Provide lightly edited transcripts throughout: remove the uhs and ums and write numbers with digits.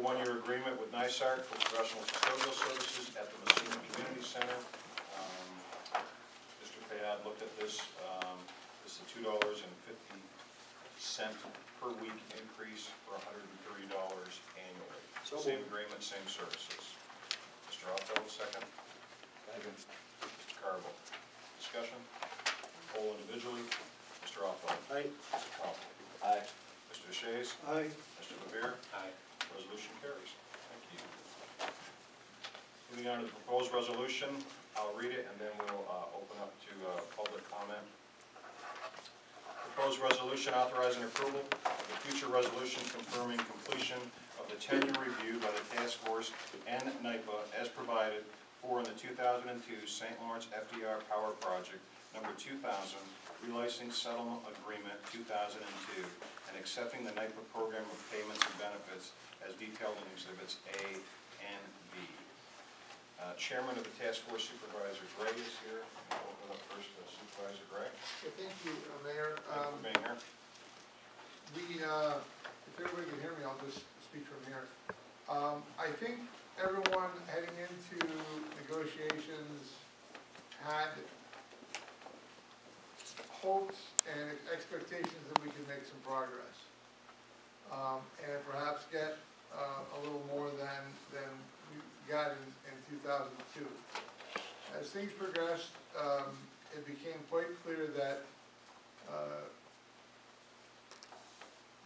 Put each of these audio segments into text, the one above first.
one-year agreement with NYSARC for professional custodial services at the Massena Community Center. Mr. Fayad looked at this. This is a $2.50 per week increase for $130 annually. So same agreement, same services. Mr. Otto, second. Second. Mr. Carbo. Discussion? Poll individually. Mr. Otto. Aye. Mr. Coughlin. Aye. Mr. Shays. Aye. Mr. Levere. Aye. Resolution carries. Thank you. Moving on to the proposed resolution, I'll read it and then we'll open up to public comment. Proposed resolution authorizing approval of the future resolution confirming completion of the 10-year review by the task force and NYPA as provided for in the 2002 St. Lawrence FDR Power Project number 2000 Relicensing Settlement Agreement 2002 and accepting the NYPA program of payments and benefits as detailed in Exhibits A and B. Chairman of the Task Force, Supervisor Gray, is here. I'll open up first to Supervisor Gray. Yeah, thank you, Mayor. Thank you for being here. If everybody can hear me, I'll just speak from here. I think everyone heading into negotiations had hopes and expectations that we could make some progress, and perhaps get a little more than we got in 2002. As things progressed, it became quite clear that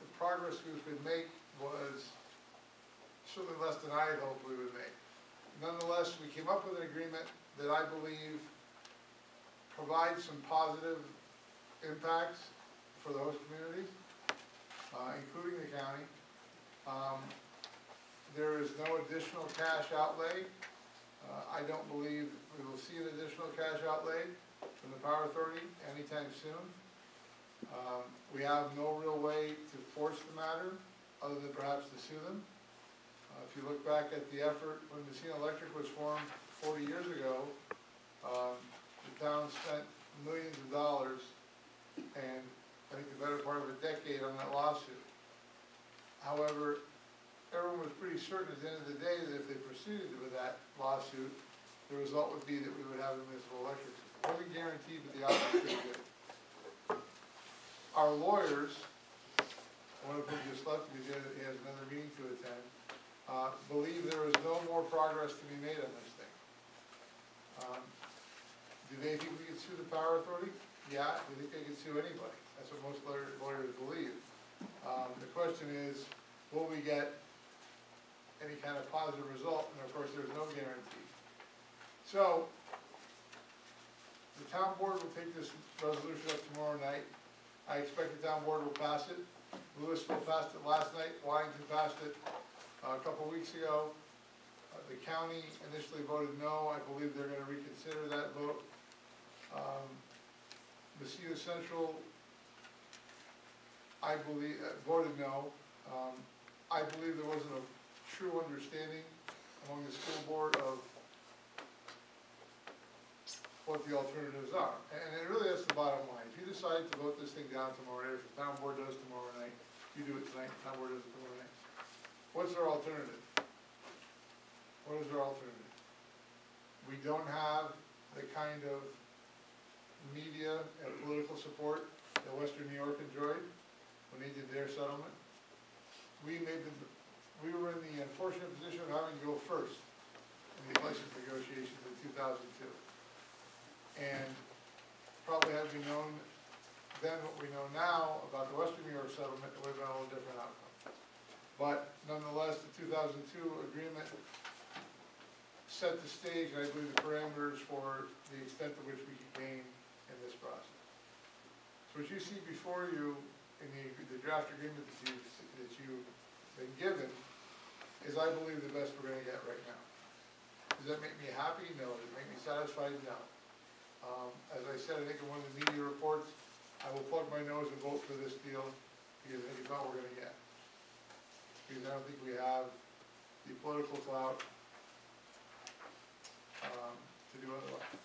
the progress we could make was certainly less than I had hoped we would make. Nonetheless, we came up with an agreement that I believe provides some positive impacts for the host communities, including the county. There is no additional cash outlay. I don't believe we will see an additional cash outlay from the Power Authority anytime soon. We have no real way to force the matter other than perhaps to sue them. If you look back at the effort when Massena Electric was formed 40 years ago, the town spent millions of dollars and I think the better part of a decade on that lawsuit. However, everyone was pretty certain at the end of the day that if they proceeded with that lawsuit, the result would be that we would have a municipal electric system. It wasn't guaranteed, but the odds were pretty good. Our lawyers, one of whom just left because he has another meeting to attend, believe there is no more progress to be made on this thing. Do they think we can sue the Power Authority? Yeah, they think they can sue anybody. That's what most lawyers believe. The question is, will we get any kind of positive result? And of course, there's no guarantee. So, the town board will take this resolution up tomorrow night. I expect the town board will pass it. Louisville passed it last night. Washington passed it a couple weeks ago. The county initially voted no. I believe they're going to reconsider that vote. Massena Central, I believe, voted no. I believe there wasn't a true understanding among the school board of what the alternatives are. And it really is the bottom line. If you decide to vote this thing down tomorrow night, if the town board does tomorrow night, you do it tonight, the town board does it tomorrow night. What's our alternative? What is our alternative? We don't have the kind of media and political support that Western New York enjoyed when they did their settlement. We were in the unfortunate position of having to go first in the license negotiations in 2002. And probably had we known then what we know now about the Western New York settlement, it would have been a little different outcome. But nonetheless, the 2002 agreement set the stage, and I believe the parameters for the extent to which we can gain in this process. So what you see before you in the draft agreement that you've been given is, I believe, the best we're going to get right now. Does that make me happy? No. Does it make me satisfied? No. As I said, I think in one of the media reports, I will plug my nose and vote for this deal because I think it's all we're going to get. Because I don't think we have the political clout to do otherwise.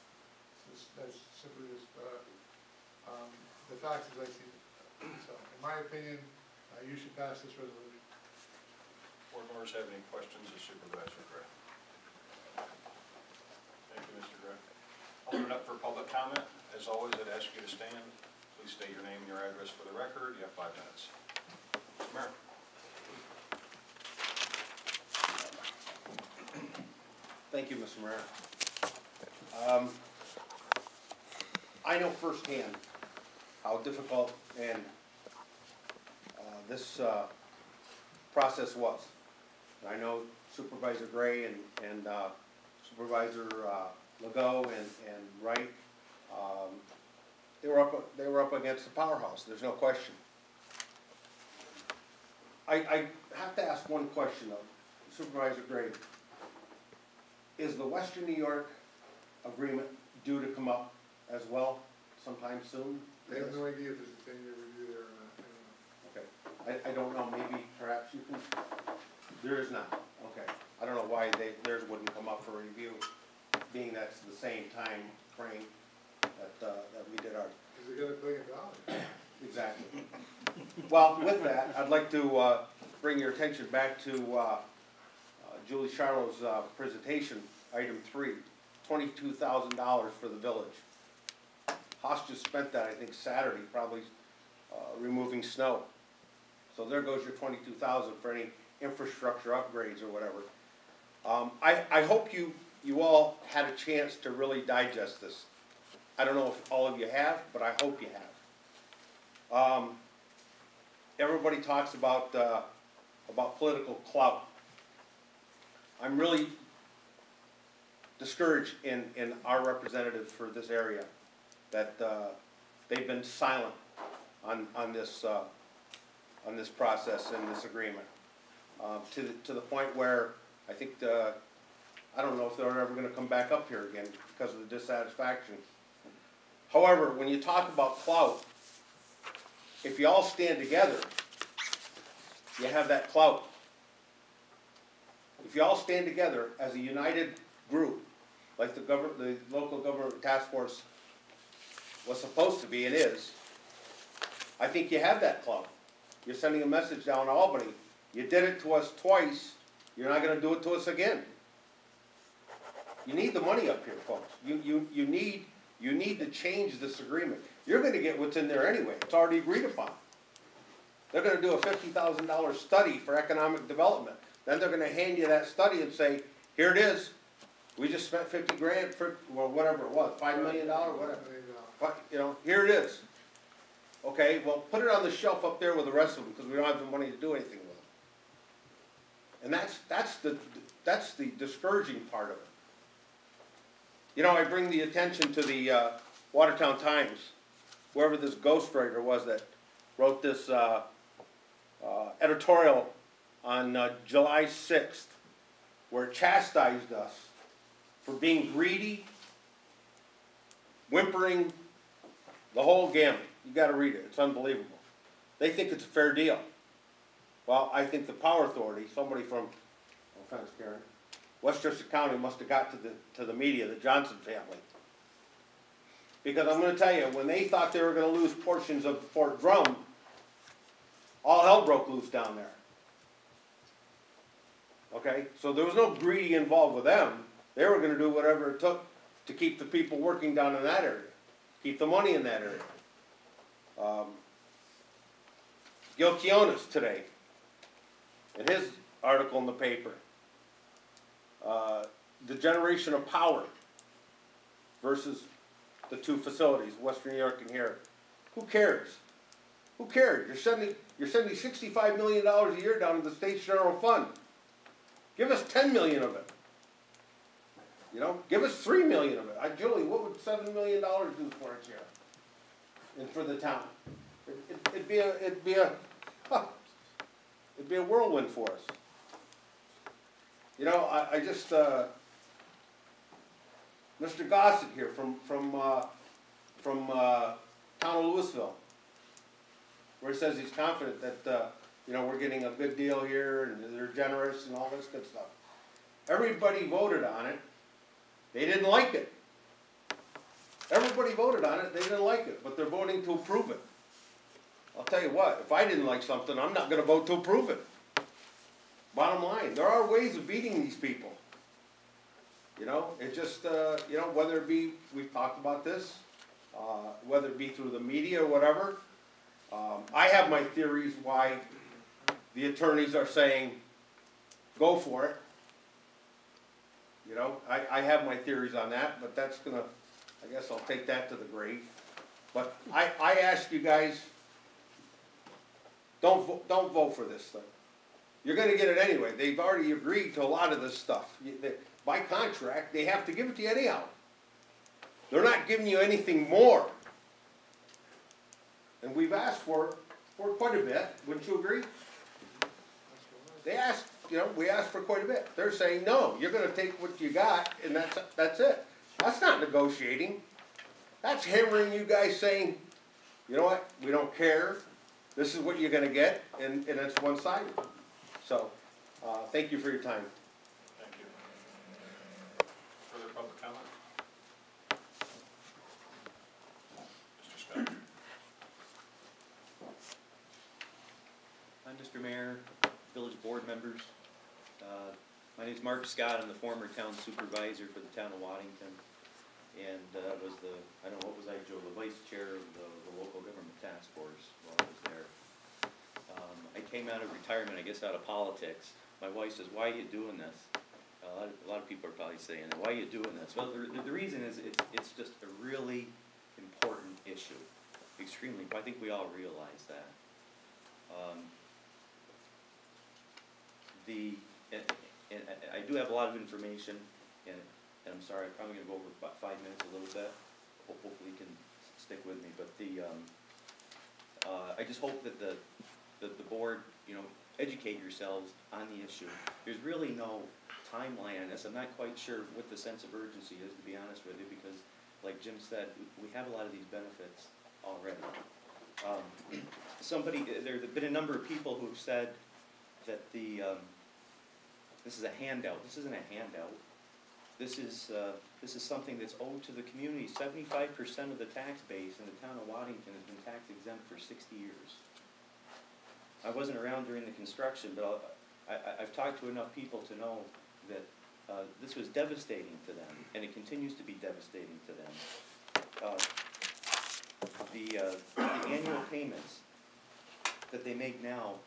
That's simply just the facts as I see them. So, in my opinion, you should pass this resolution. Board members have any questions of Supervisor Gray? Thank you, Mr. Gray. I'll open it up for public comment. As always, I'd ask you to stand. Please state your name and your address for the record. You have 5 minutes. Mr. Mayor. Thank you, Mr. Mayor. I know firsthand how difficult and this process was. I know Supervisor Gray and Supervisor Legault and Wright, they were up against the powerhouse. There's no question. I have to ask one question though, Supervisor Gray. Is the Western New York agreement due to come up as well sometime soon? I have no idea if there's a 10-year review there or not, I don't know. Okay, I don't know, maybe perhaps you can, there is not, okay. I don't know why theirs wouldn't come up for review, being that's the same time frame that we did ours. Because they got $1 billion. Exactly. Well, with that, I'd like to bring your attention back to Julie Charlot's presentation, item 3, $22,000 for the village. Haas just spent that, I think, Saturday, probably removing snow. So there goes your $22,000 for any infrastructure upgrades or whatever. I hope you all had a chance to really digest this. I don't know if all of you have, but I hope you have. Everybody talks about political clout. I'm really discouraged in our representatives for this area that they've been silent on this process and this agreement to the point where I think I don't know if they're ever going to come back up here again because of the dissatisfaction. However, when you talk about clout, if you all stand together, you have that clout. If you all stand together as a united group, like the local government task force was supposed to be and is, I think you have that clout. You're sending a message down to Albany. You did it to us twice. You're not going to do it to us again. You need the money up here, folks. You need to change this agreement. You're going to get what's in there anyway. It's already agreed upon. They're going to do a $50,000 study for economic development. Then they're going to hand you that study and say, here it is. We just spent 50 grand for, well, whatever it was, $5 million, whatever. But, you know, here it is. Okay, well, put it on the shelf up there with the rest of them because we don't have the money to do anything with them. And that's the discouraging part of it. You know, I bring the attention to the Watertown Times, whoever this ghostwriter was that wrote this editorial on July 6th, where it chastised us for being greedy, whimpering, the whole gamut. You got to read it. It's unbelievable. They think it's a fair deal. Well, I think the Power Authority, somebody from, no offense, Karen, Westchester County must have got to the media, the Johnson family. Because I'm going to tell you, when they thought they were going to lose portions of Fort Drum, all hell broke loose down there. Okay? So there was no greedy involved with them. They were going to do whatever it took to keep the people working down in that area. Keep the money in that area. Gil Quiones today, in his article in the paper, the generation of power versus the two facilities, Western New York and here. Who cares? Who cares? You're sending $65 million a year down to the state's general fund. Give us $10 million of it. You know, give us $3 million of it. Julie, what would $7 million do for us here and for the town? It'd be a whirlwind for us. You know, I just Mr. Gossett here from town of Louisville, where he says he's confident that you know, we're getting a good deal here and they're generous and all this good stuff. Everybody voted on it. They didn't like it. Everybody voted on it. They didn't like it, but they're voting to approve it. I'll tell you what, if I didn't like something, I'm not going to vote to approve it. Bottom line, there are ways of beating these people. You know, it just, you know, whether it be, we've talked about this, whether it be through the media or whatever. I have my theories why the attorneys are saying, go for it. You know, I have my theories on that, but that's gonna, I guess I'll take that to the grave. But I ask you guys, don't vote for this thing. You're gonna get it anyway. They've already agreed to a lot of this stuff. By contract, they have to give it to you anyhow. They're not giving you anything more. And we've asked for quite a bit, wouldn't you agree? They asked, you know, we asked for quite a bit. They're saying, no, you're gonna take what you got, and that's it. That's not negotiating. That's hammering you guys saying, you know what, we don't care, this is what you're gonna get, and it's one-sided. So, thank you for your time. Thank you. Further public comment? Mr. Scott? Hi, Mr. Mayor, village board members. My name is Mark Scott. I'm the former town supervisor for the town of Waddington, and was the, I don't know, what was I, Joe, the vice chair of the local government task force while I was there. I came out of retirement, I guess out of politics. My wife says, why are you doing this? A lot of people are probably saying, why are you doing this? Well, the reason is it's just a really important issue. Extremely, I think we all realize that. And I do have a lot of information, and I'm sorry, I'm probably going to go over about 5 minutes a little bit. Hopefully you can stick with me, but I just hope that the board, you know, educate yourselves on the issue. There's really no timeline on this. I'm not quite sure what the sense of urgency is, to be honest with you, because like Jim said, we have a lot of these benefits already. There have been a number of people who have said that this is a handout. This isn't a handout. This is something that's owed to the community. 75% of the tax base in the town of Waddington has been tax exempt for 60 years. I wasn't around during the construction, but I've talked to enough people to know that this was devastating to them, and it continues to be devastating to them. The annual payments that they make now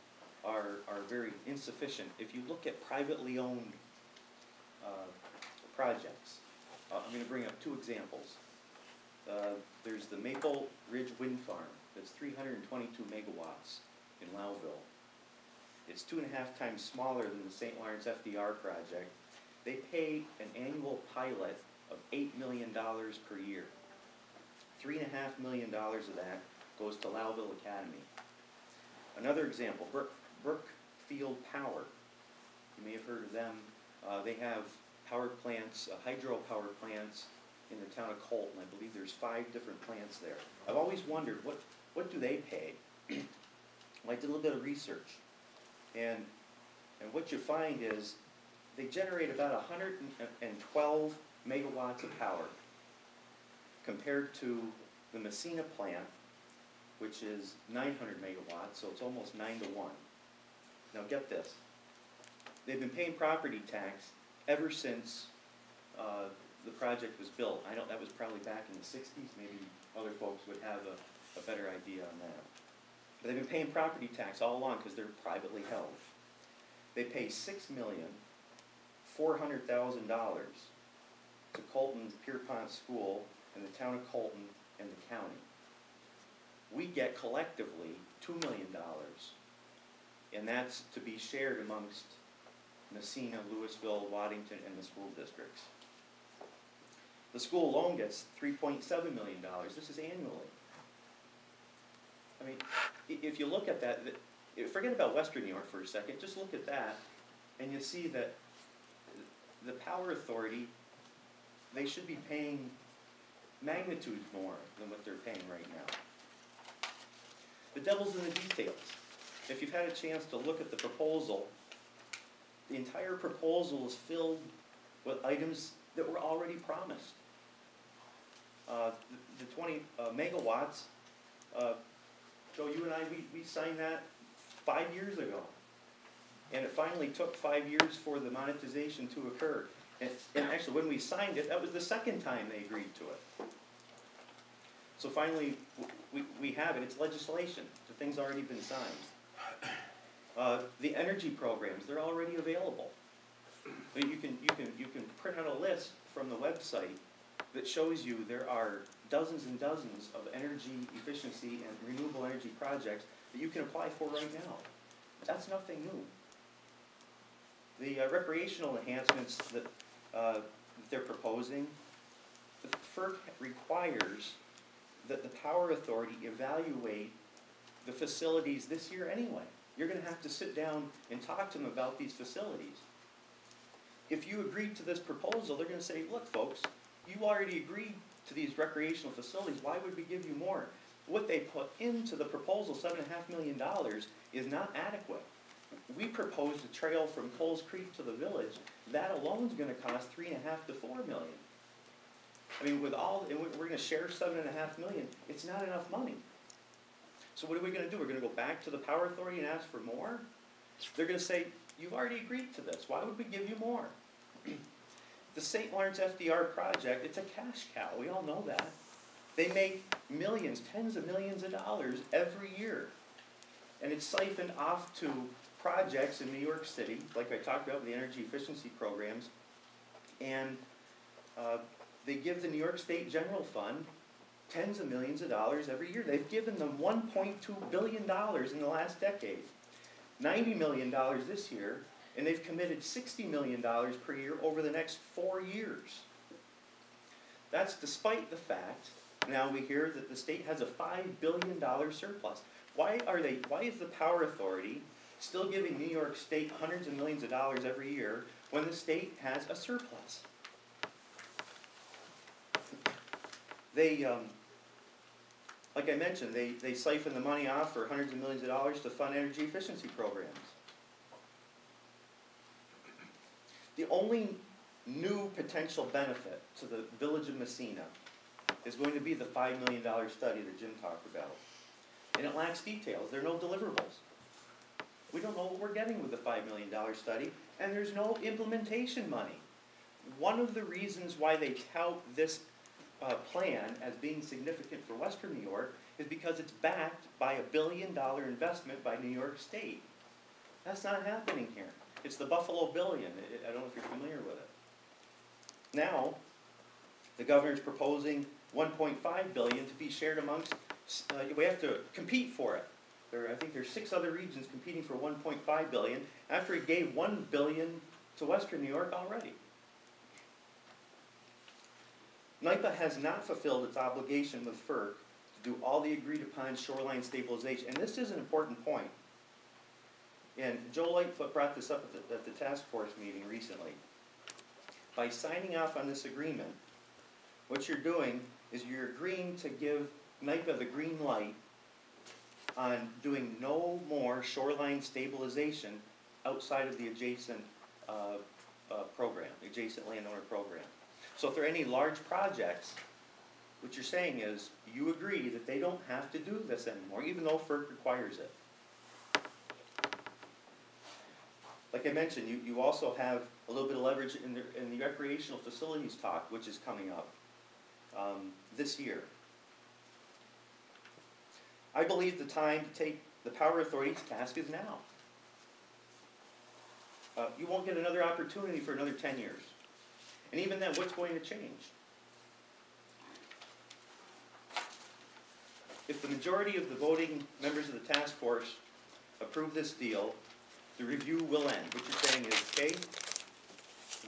are very insufficient. If you look at privately owned projects, I'm going to bring up two examples. There's the Maple Ridge Wind Farm that's 322 megawatts in Lowville. It's 2.5 times smaller than the St. Lawrence FDR project. They pay an annual pilot of $8 million per year. $3.5 million of that goes to Lowville Academy. Another example, Brookfield Power. You may have heard of them. They have power plants, hydropower plants in the town of Colton. I believe there's 5 different plants there. I've always wondered, what do they pay? I did a little bit of research, and what you find is they generate about 112 megawatts of power compared to the Massena plant, which is 900 megawatts, so it's almost 9 to 1. Now get this, they've been paying property tax ever since the project was built. I know that was probably back in the 60s, maybe other folks would have a better idea on that. But they've been paying property tax all along because they're privately held. They pay $6,400,000 to Colton's Pierpont School and the town of Colton and the county. We get collectively $2 million, and that's to be shared amongst Massena, Louisville, Waddington, and the school districts. The school alone gets $3.7 million. This is annually. I mean, if you look at that, forget about Western New York for a second, just look at that, and you see that the Power Authority, they should be paying magnitudes more than what they're paying right now. The devil's in the details. If you've had a chance to look at the proposal, the entire proposal is filled with items that were already promised. The 20 megawatts, Joe, you and I, we signed that 5 years ago. And it finally took 5 years for the monetization to occur. And actually, when we signed it, that was the second time they agreed to it. So finally, we have it, it's legislation, the thing's already been signed. The energy programs, they're already available. But you can print out a list from the website that shows you there are dozens and dozens of energy efficiency and renewable energy projects that you can apply for right now. That's nothing new. The recreational enhancements that they're proposing, FERC requires that the Power Authority evaluate the facilities this year anyway. You're going to have to sit down and talk to them about these facilities. If you agreed to this proposal, they're going to say, look folks, you already agreed to these recreational facilities, why would we give you more? What they put into the proposal, $7.5 million, is not adequate. We proposed a trail from Coles Creek to the village. That alone is going to cost $3.5 to $4 million. I mean, with all, and we're going to share $7.5 million. It's not enough money. So what are we going to do? We're going to go back to the Power Authority and ask for more? They're going to say, you've already agreed to this. Why would we give you more? The St. Lawrence FDR project, it's a cash cow. We all know that. They make millions, tens of millions of dollars every year. And it's siphoned off to projects in New York City, like I talked about, the energy efficiency programs. And they give the New York State General Fund tens of millions of dollars every year. They've given them $1.2 billion in the last decade. $90 million this year, and they've committed $60 million per year over the next 4 years. That's despite the fact, now we hear that the state has a $5 billion surplus. Why is the Power Authority still giving New York State hundreds of millions of dollars every year when the state has a surplus? They, like I mentioned, they siphon the money off for hundreds of millions of dollars to fund energy efficiency programs. The only new potential benefit to the village of Massena is going to be the $5 million study that Jim talked about. And it lacks details. There are no deliverables. We don't know what we're getting with the $5 million study, and there's no implementation money. One of the reasons why they tout this plan as being significant for Western New York is because it's backed by $1 billion investment by New York State. That's not happening here. It's the Buffalo Billion. I don't know if you're familiar with it. Now, the governor's proposing $1.5 billion to be shared amongst, we have to compete for it. I think there's 6 other regions competing for $1.5 billion after he gave $1 billion to Western New York already. NYPA has not fulfilled its obligation with FERC to do all the agreed upon shoreline stabilization, and this is an important point. And Joe Lightfoot brought this up at the task force meeting recently. By signing off on this agreement, what you're doing is you're agreeing to give NYPA the green light on doing no more shoreline stabilization outside of the adjacent program, the adjacent landowner program. So if there are any large projects, what you're saying is you agree that they don't have to do this anymore, even though FERC requires it. Like I mentioned, you also have a little bit of leverage in the recreational facilities talk, which is coming up this year. I believe the time to take the Power Authority to task is now. You won't get another opportunity for another 10 years. And even then, what's going to change? If the majority of the voting members of the task force approve this deal, the review will end. What you're saying is, okay,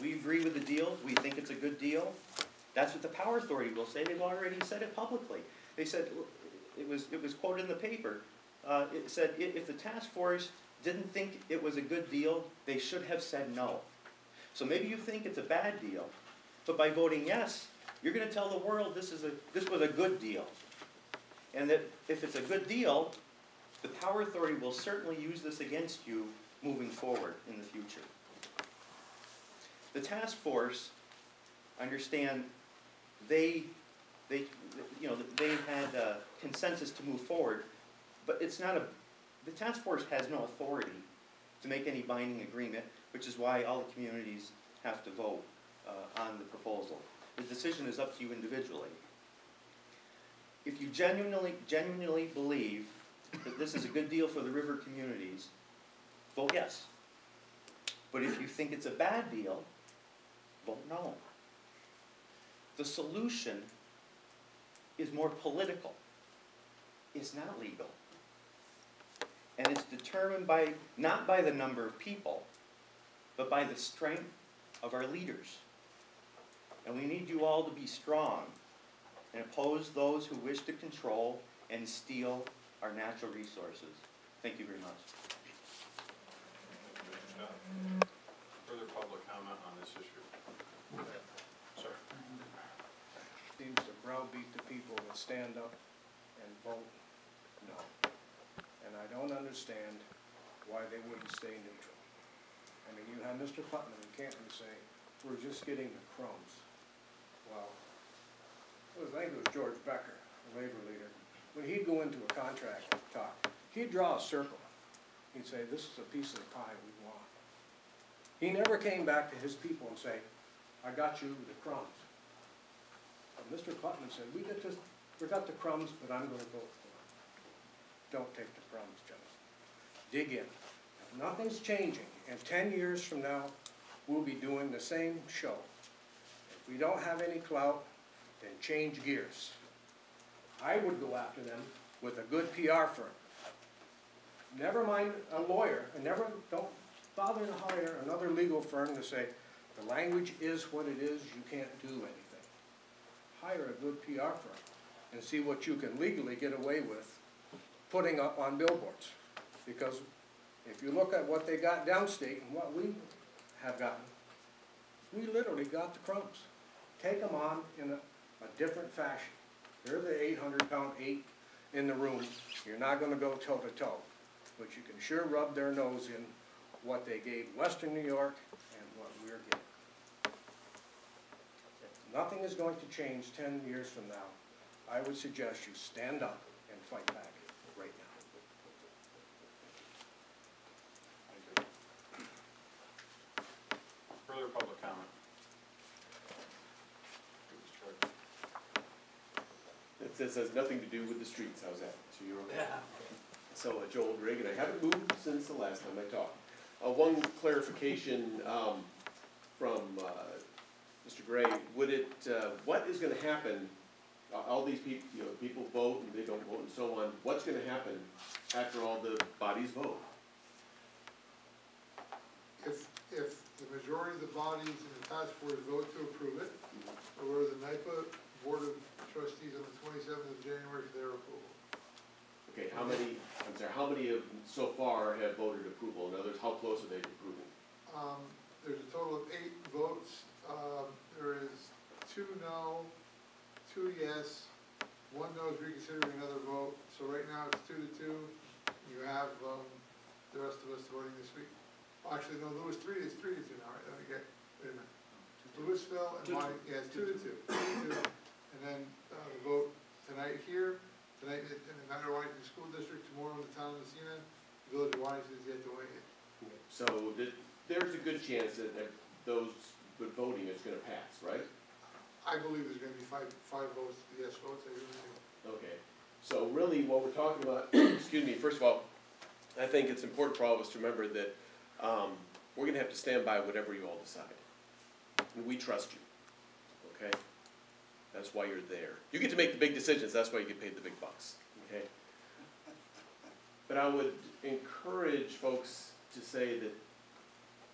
we agree with the deal, we think it's a good deal. That's what the Power Authority will say. They've already said it publicly. They said, it was quoted in the paper, it said if the task force didn't think it was a good deal, they should have said no. So maybe you think it's a bad deal, but by voting yes, you're going to tell the world this was a good deal. And that if it's a good deal, the Power Authority will certainly use this against you moving forward in the future. The task force, understand, they had a consensus to move forward, but it's not the task force has no authority to make any binding agreement, which is why all the communities have to vote on the proposal. The decision is up to you individually. If you genuinely believe that this is a good deal for the river communities, vote yes. But if you think it's a bad deal, vote no. The solution is more political. It's not legal. And it's determined not by the number of people, but by the strength of our leaders. And we need you all to be strong and oppose those who wish to control and steal our natural resources. Thank you very much. Further public comment on this issue? Sir? Seems to browbeat the people to stand up and vote no. And I don't understand why they wouldn't stay neutral. I mean, you have Mr. Putnam in Canton say, we're just getting the crumbs. Well, I think it was George Becker, the labor leader. When he'd go into a contract talk, he'd draw a circle. He'd say, this is a piece of the pie we want. He never came back to his people and say, I got you the crumbs. But Mr. Putnam said, we got the crumbs, but I'm going to vote for it. Don't take the crumbs, gentlemen. Dig in. If nothing's changing, and 10 years from now, we'll be doing the same show. If we don't have any clout, then change gears. I would go after them with a good PR firm. Never mind a lawyer, and don't bother to hire another legal firm to say, the language is what it is, you can't do anything. Hire a good PR firm and see what you can legally get away with putting up on billboards. Because if you look at what they got downstate and what we have gotten, we literally got the crumbs. Take them on in a different fashion. They're the 800-pound ape in the room. You're not going to go toe-to-toe. But you can sure rub their nose in what they gave Western New York and what we're getting. If nothing is going to change 10 years from now, I would suggest you stand up and fight back right now. Thank you. Further public comment? This has nothing to do with the streets, how's that? So you're okay? Yeah. So Joel Reagan, I haven't moved since the last time I talked. One clarification from Mr. Gray, what is going to happen, all these people, people vote and they don't vote and so on, what's going to happen after all the bodies vote? If the majority of the bodies in the task force vote to approve it, or the NYPA Board of Trustees on the 27th of January for their approval. Okay, how many of so far have voted approval? In other words, how close are they to approval? There's a total of 8 votes. There is 2 no, 2 yes, 1 no is reconsidering another vote. So right now it's 2-2. You have the rest of us voting this week. Actually, no, Louis 3, it's 3-2 now, right? Wait a minute. Louisville and Monty, yeah, it's 2-2. 2-2. And then the vote tonight here, tonight in the Mount Washington School District, tomorrow in the town of Massena, the village of Washington is yet to weigh in. So there's a good chance that those good voting is going to pass, right? I believe there's going to be five votes, yes votes, I really do. Okay. So really what we're talking about, excuse me, first of all, I think it's important for all of us to remember that we're going to have to stand by whatever you all decide. And we trust you, okay? That's why you're there. You get to make the big decisions, that's why you get paid the big bucks, okay? But I would encourage folks to say that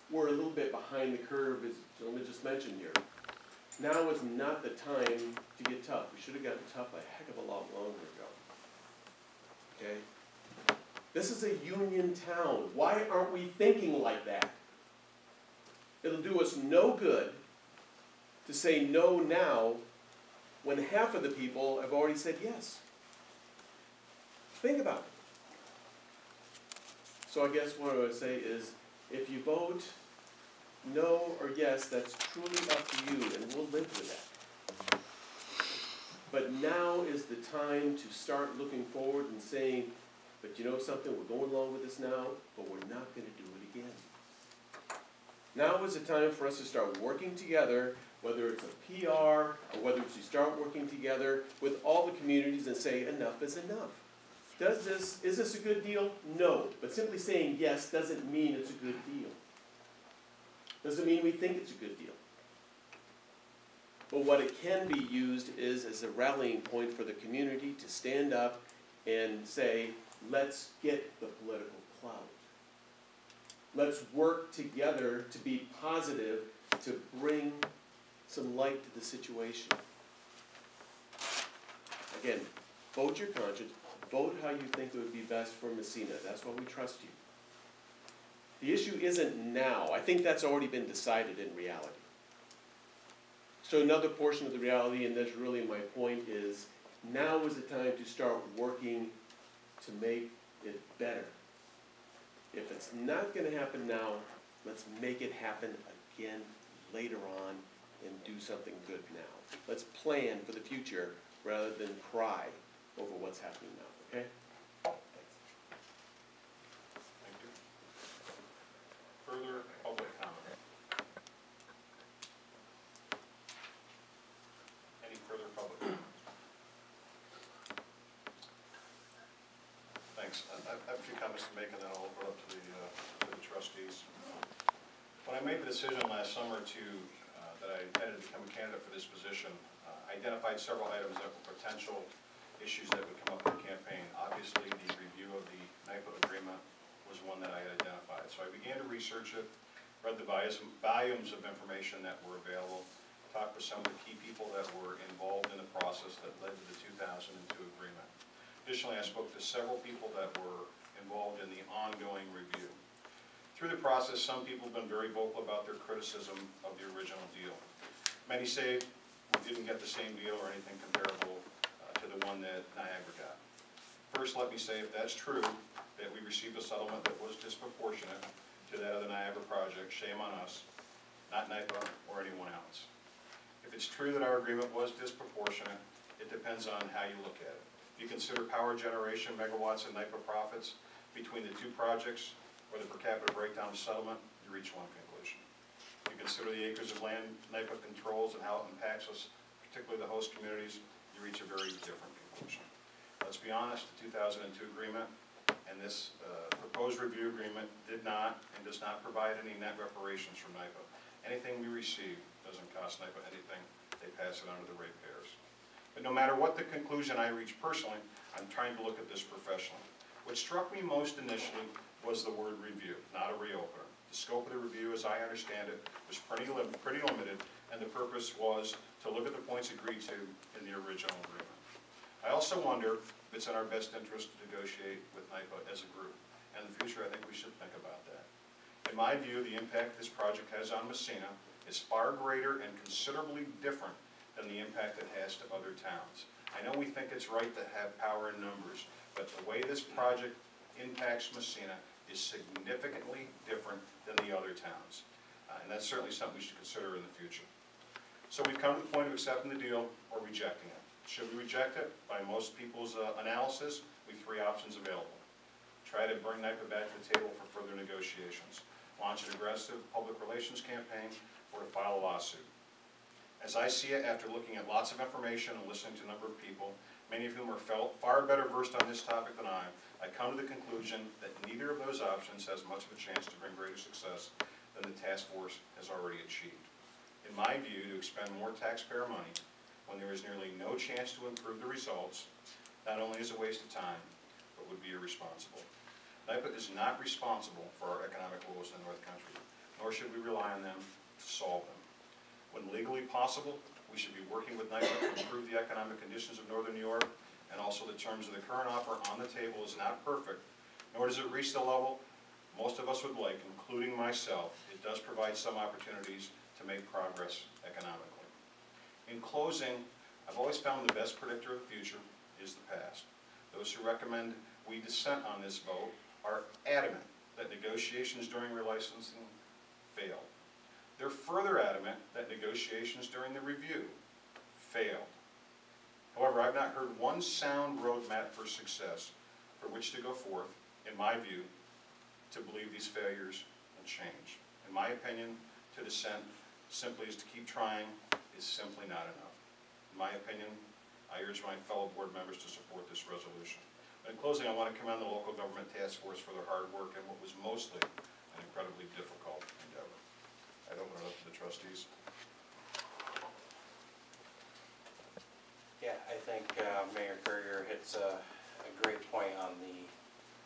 we're a little bit behind the curve, as the gentleman just mentioned here. Now is not the time to get tough. We should have gotten tough a heck of a lot longer ago, okay? This is a union town. Why aren't we thinking like that? It'll do us no good to say no now when half of the people have already said yes. Think about it. So I guess what I would say is, if you vote no or yes, that's truly up to you, and we'll live with that. But now is the time to start looking forward and saying, But you know something, we're going along with this now, but we're not gonna do it again. Now is the time for us to start working together, whether it's a PR, or whether it's you start working together with all the communities and say enough is enough. Is this a good deal? No, but simply saying yes doesn't mean it's a good deal. Doesn't mean we think it's a good deal. But what it can be used is as a rallying point for the community to stand up and say, let's get the political clout. Let's work together to be positive, to bring some light to the situation. Again, vote your conscience, vote how you think it would be best for Massena. That's why we trust you. The issue isn't now. I think that's already been decided in reality. So another portion of the reality, and that's really my point, is now is the time to start working to make it better. If it's not going to happen now, let's make it happen again later on and do something good now. Let's plan for the future rather than cry over what's happening now, okay? Thank you. Further public comment? Any further public comment? Thanks. I have a few comments to make and then I'll open up to the trustees. When I made the decision last summer that I intended to become a candidate for this position, I identified several items that were potential issues that would come up in the campaign. Obviously, the review of the NYPA agreement was one that I had identified. So I began to research it, read the volumes of information that were available, talked with some of the key people that were involved in the process that led to the 2002 agreement. Additionally, I spoke to several people that were involved in the ongoing review. Through the process, some people have been very vocal about their criticism of the original deal. Many say we didn't get the same deal or anything comparable to the one that Niagara got. First, let me say, if that's true, that we received a settlement that was disproportionate to that of the Niagara project, shame on us, not NYPA or anyone else. If it's true that our agreement was disproportionate, it depends on how you look at it. If you consider power generation, megawatts, and NYPA profits between the two projects, or the per capita breakdown of settlement, you reach one conclusion. If you consider the acres of land NYPA controls and how it impacts us, particularly the host communities, you reach a very different conclusion. Let's be honest, the 2002 agreement and this proposed review agreement did not and does not provide any net reparations from NYPA. Anything we receive doesn't cost NYPA anything. They pass it on to the ratepayers. But no matter what the conclusion I reach personally, I'm trying to look at this professionally. What struck me most initially was the word review, not a reopener. The scope of the review, as I understand it, was pretty limited, and the purpose was to look at the points agreed to in the original agreement. I also wonder if it's in our best interest to negotiate with NYPA as a group. And in the future, I think we should think about that. In my view, the impact this project has on Massena is far greater and considerably different than the impact it has to other towns. I know we think it's right to have power in numbers, but the way this project impacts Massena is significantly different than the other towns. And that's certainly something we should consider in the future. So we've come to the point of accepting the deal or rejecting it. Should we reject it? By most people's analysis, we have three options available. Try to bring NYPA back to the table for further negotiations. Launch an aggressive public relations campaign, or to file a lawsuit. As I see it, after looking at lots of information and listening to a number of people, many of whom are far better versed on this topic than I come to the conclusion that neither of those options has much of a chance to bring greater success than the task force has already achieved. In my view, to expend more taxpayer money when there is nearly no chance to improve the results, not only is a waste of time, but would be irresponsible. NYPA is not responsible for our economic woes in the North Country, nor should we rely on them to solve them. When legally possible, we should be working with NYPA to improve the economic conditions of Northern New York, and also the terms of the current offer on the table is not perfect, nor does it reach the level most of us would like, including myself. It does provide some opportunities to make progress economically. In closing, I've always found the best predictor of the future is the past. Those who recommend we dissent on this vote are adamant that negotiations during relicensing failed. They're further adamant that negotiations during the review failed. However, I've not heard one sound roadmap for success for which to go forth, in my view, to believe these failures and change. In my opinion, to dissent simply is to keep trying is simply not enough. In my opinion, I urge my fellow board members to support this resolution. In closing, I want to commend the local government task force for their hard work and what was mostly an incredibly difficult endeavor. I'd open it up to the trustees. Yeah, I think Mayor Courier hits a great point on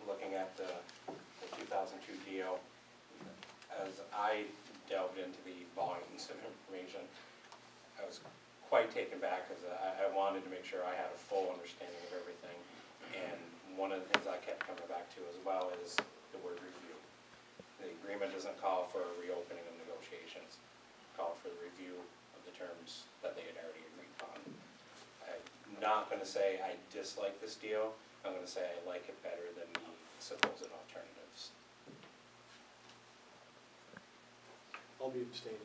looking at the 2002 deal. As I delved into the volumes of information, I was quite taken back because I wanted to make sure I had a full understanding of everything. And one of the things I kept coming back to as well is the word review. The agreement doesn't call for a reopening of negotiations. It called for the review of the terms that they had already agreed upon. I'm not going to say I dislike this deal. I'm going to say I like it better than the supposed alternatives. I'll be abstaining.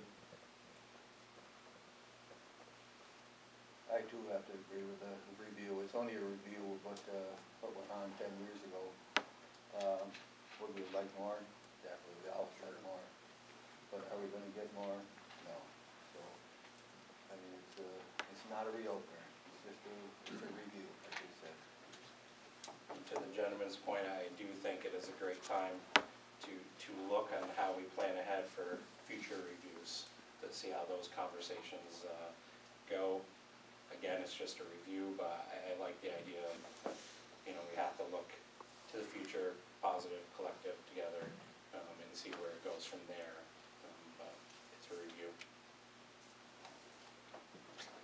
I too have to agree with the review. It's only a review of what went on 10 years ago. Would we like more? Definitely, we all like more. But are we gonna get more? No. So, I mean, it's not a reopener. It's just a review, like you said. To the gentleman's point, I do think it is a great time to look on how we plan ahead for future reviews, to see how those conversations go. Again, it's just a review, but I like the idea of, we have to look to the future, positive, collective, together, and see where it goes from there. But it's a review.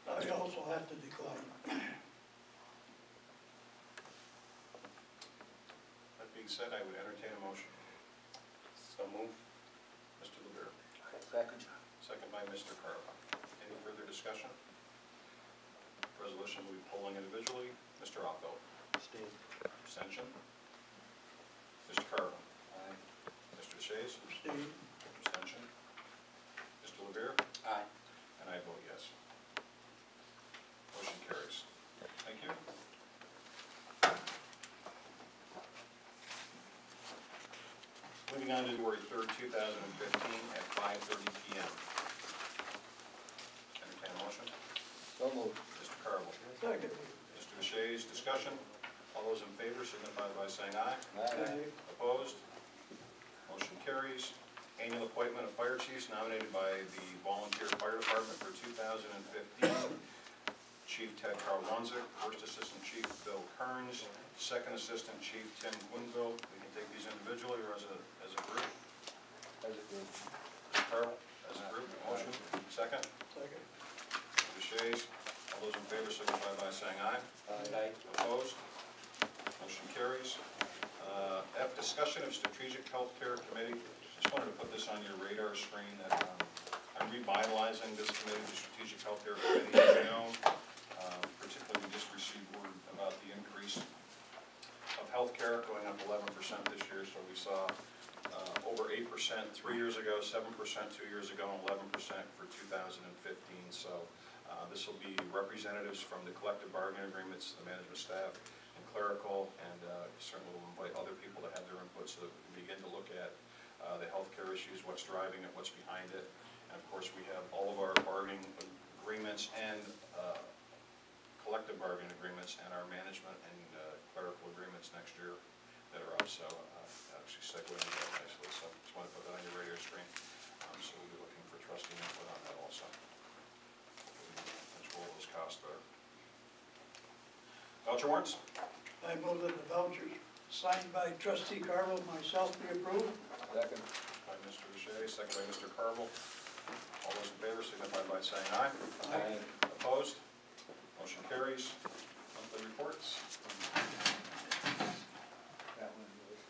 I also have to decline. That being said, I would entertain a motion. So move. Mr. LeBear. Second. Second by Mr. Carla. Any further discussion? Resolution will be polling individually. Mr. Offeld. Abstain. Abstention. Mr. Carla. Aye. Mr. Shays. Abstain. Abstention. Mr. LeBear. Aye. And I vote yes. Motion carries. Thank you. Moving on to February 3rd, 2015 at 5:30 p.m. Entertain a motion. So moved. Mr. Carvel. Second. Mr. Shays, discussion. All those in favor signify by saying aye. Aye. Opposed? Motion carries. Annual appointment of fire chiefs nominated by the Volunteer Fire Department for 2015. Chief Ted Karl-Runzig, First Assistant Chief Bill Kearns, Second Assistant Chief Tim Quinville. We can take these individually or as a group. As a group. Mr. Carl, as a group. Motion. Second. Second. Mr. Shays. All those in favor signify by saying aye. Aye. Opposed? Motion carries. F, discussion of strategic healthcare committee. Just wanted to put this on your radar screen that I'm revitalizing this committee, the strategic healthcare committee, as you know. Particularly, we just received word about the increase of healthcare going up 11% this year. So we saw over 8% 3 years ago, 7% 2 years ago, and 11% for 2015. So this will be representatives from the collective bargaining agreements, the management staff, and clerical, and certainly we'll invite other people to have their input so that we can begin to look at the healthcare issues, what's driving it, what's behind it. And of course, we have all of our bargaining agreements and collective bargaining agreements and our management and clerical agreements next year that are up. So actually segue into that nicely. So just want to put that on your radar screen. So we'll be looking for trustee input on that also. Control those costs better. Voucher warrants. I move that the vouchers signed by trustee Carvel and myself be approved. Second. By Mr. O'Shea, second by Mr. Carvel. All those in favor signify by saying aye. Aye. Opposed? Motion carries. Monthly reports. That one was.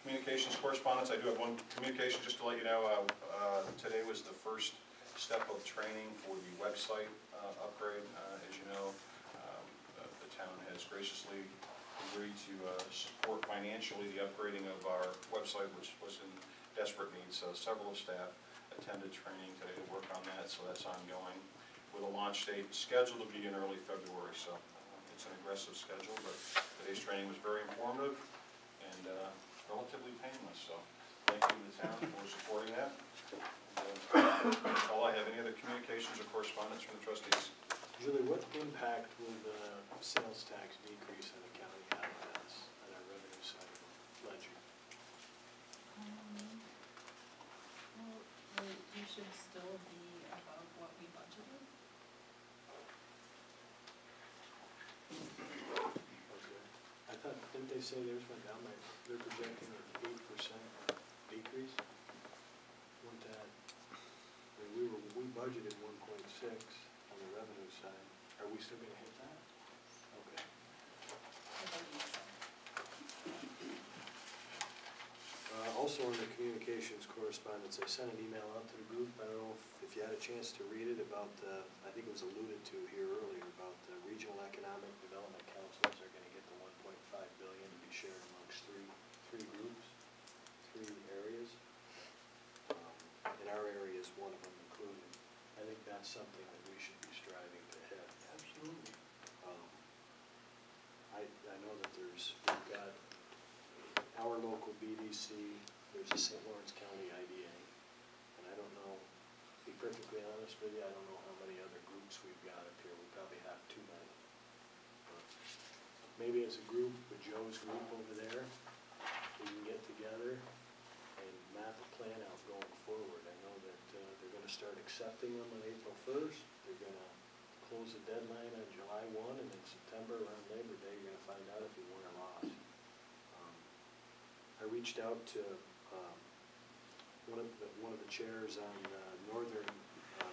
Communications correspondence. I do have one communication just to let you know. Today was the first step of training for the website upgrade. As you know, the town has graciously agreed to support financially the upgrading of our website, which was in desperate need. So several of staff attended training today to work on that, so that's ongoing, with a launch date scheduled to be in early February. So it's an aggressive schedule, but today's training was very informative and relatively painless, so thank you to the town for supporting that. And, that's all I have. Any other communications or correspondence from the trustees? Julie, what impact will the sales tax decrease in the county have on us, on our revenue side of the ledger? Well, we should still be above what we budgeted. Okay. I thought, didn't they say theirs went down by, they're projecting an 8% decrease? Wouldn't that, I mean, we budgeted 1.6 on the revenue side. Are we still gonna hit that? Okay. I believe so. Also in the communications correspondence, I sent an email out to the group. I don't know if you had a chance to read it about the, I think it was alluded to here earlier, about the regional economic development councils are gonna get the 1.5 billion to be shared amongst three groups, 3 areas. And our area is one of them included. I think that's something that we should be striving to hit. Absolutely. I know that we've got our local BDC, there's a St. Lawrence County IDA, and I don't know, to be perfectly honest with you, I don't know how many other groups we've got up here. We probably have too many. But maybe as a group, with Joe's group over there, we can get together and map a plan out going forward. I know that they're gonna start accepting them on April 1st. They're gonna close the deadline on July 1, and in September, around Labor Day, you're gonna find out if you won or lost. I reached out to one of the chairs on Northern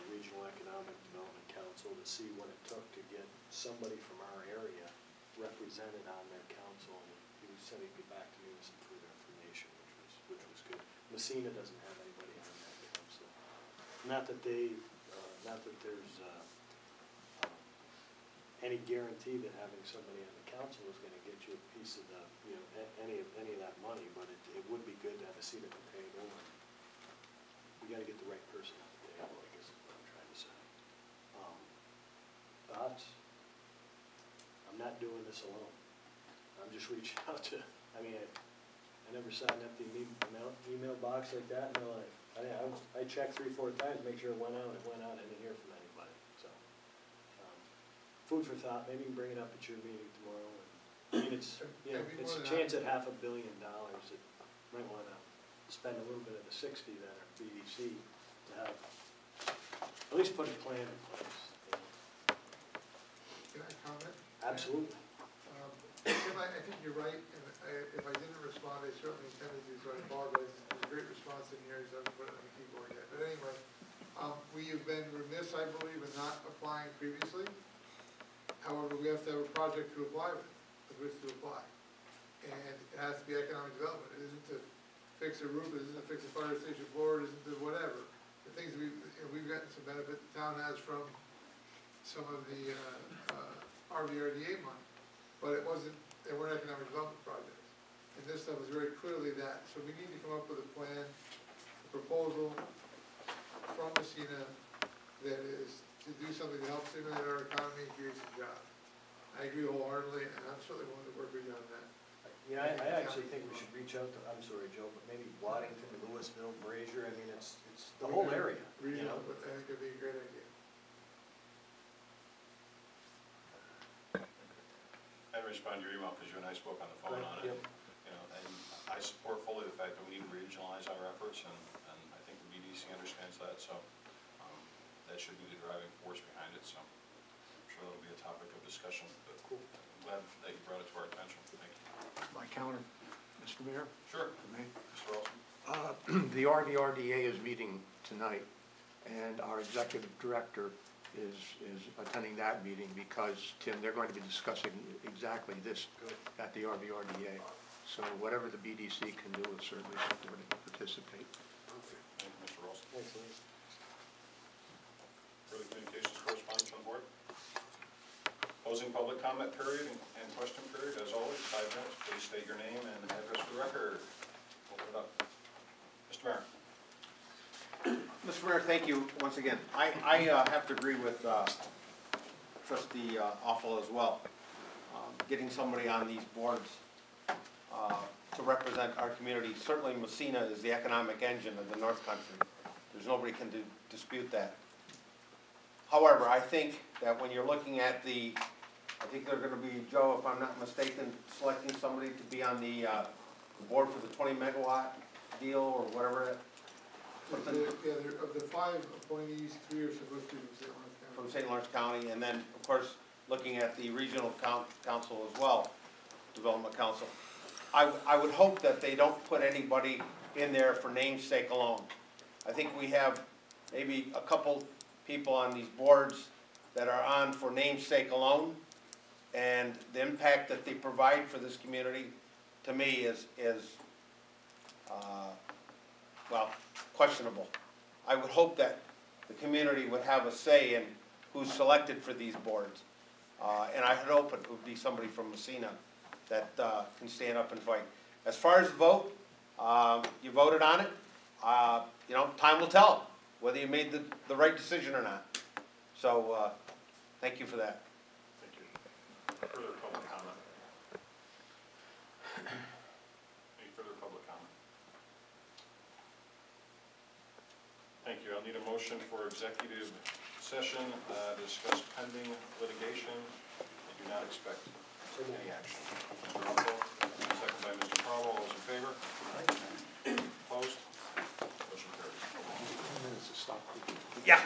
Regional Economic Development Council to see what it took to get somebody from our area represented on their council, and he said he'd get back to me with some further information, which was good. Massena doesn't have anybody on that council. Not that there's any guarantee that having somebody on the council is gonna get you a piece of the, any of that money, but it would be good to have a seat at the table. We gotta get the right person at the table, I guess is what I'm trying to say. Thoughts? I'm not doing this alone. I'm just reaching out to, I never saw an empty email box like that in my life. I checked 3-4 times, make sure it went out, I didn't hear from anybody, so. Food for thought, maybe you can bring it up at your meeting tomorrow. It's a chance at $500 million that might wanna spend a little bit of the 60 that are BDC to have, at least put a plan in place. Can I comment? Absolutely. Tim, I think you're right, and if I didn't respond, I certainly intended to, so I apologize. It was a great response in here, so I haven't put it on the keyboard yet. But anyway, we have been remiss, I believe, in not applying previously. However, we have to have a project to apply with which to apply. And it has to be economic development. It isn't to fix a roof, it isn't to fix a fire station floor, it isn't to whatever. The things we've gotten some benefit, the town has from some of the RVRDA money, but they weren't economic development projects. And this stuff is very clearly that. So we need to come up with a plan, a proposal from Massena that is to do something to help stimulate our economy and create some jobs. I agree wholeheartedly, and I'm certainly willing to work with you on that. Yeah, I actually think we should reach out to, I'm sorry, Joe, but maybe Waddington, Louisville, Brazier, I mean, it's the whole area, you know? But I think it'd be a great idea. I didn't respond to your email because you and I spoke on the phone on it. Yep. And I support fully the fact that we need to regionalize our efforts, and I think the BDC understands that, so that should be the driving force behind it, so I'm sure that'll be a topic of discussion, but Cool. I'm glad that you brought it to our attention. Thank you. My counter, Mr. Mayor? Sure. Me? Mr. Olson? The RVRDA is meeting tonight, and our executive director is attending that meeting because, Tim, they're going to be discussing exactly this at the RVRDA. So whatever the BDC can do, we'll certainly support it and participate. Perfect. Thank you, Mr. Olson. Thanks, Lee. Further communications correspondence on the board? Closing public comment period and question period, as always, 5 minutes. Please state your name and address for the record. Open it up. Mr. Mayor. Mr. Mayor, thank you once again. I have to agree with Trustee Awful as well. getting somebody on these boards to represent our community. Certainly Massena is the economic engine of the North Country. There's nobody can dispute that. However, I think that when you're looking at I think they're gonna be, Joe, if I'm not mistaken, selecting somebody to be on the board for the 20 megawatt deal or whatever it. Yeah, of the 5 appointees, 3 are supposed to be From St. Lawrence County, and then, of course, looking at the regional council as well, development council. I would hope that they don't put anybody in there for namesake alone. I think we have maybe a couple people on these boards that are on for namesake alone, and the impact that they provide for this community, to me, is well, questionable. I would hope that the community would have a say in who's selected for these boards. And I hope it would be somebody from Massena that can stand up and fight. As far as the vote, you voted on it. You know, time will tell whether you made the right decision or not. So, thank you for that. Thank you. Further public comment? Any further public comment? Thank you. I'll need a motion for executive session to discuss pending litigation. I do not expect any action. Mr. Russell, second by Mr. Crowell. All those in favor? Opposed? Motion carries. Minutes to stop. Yeah.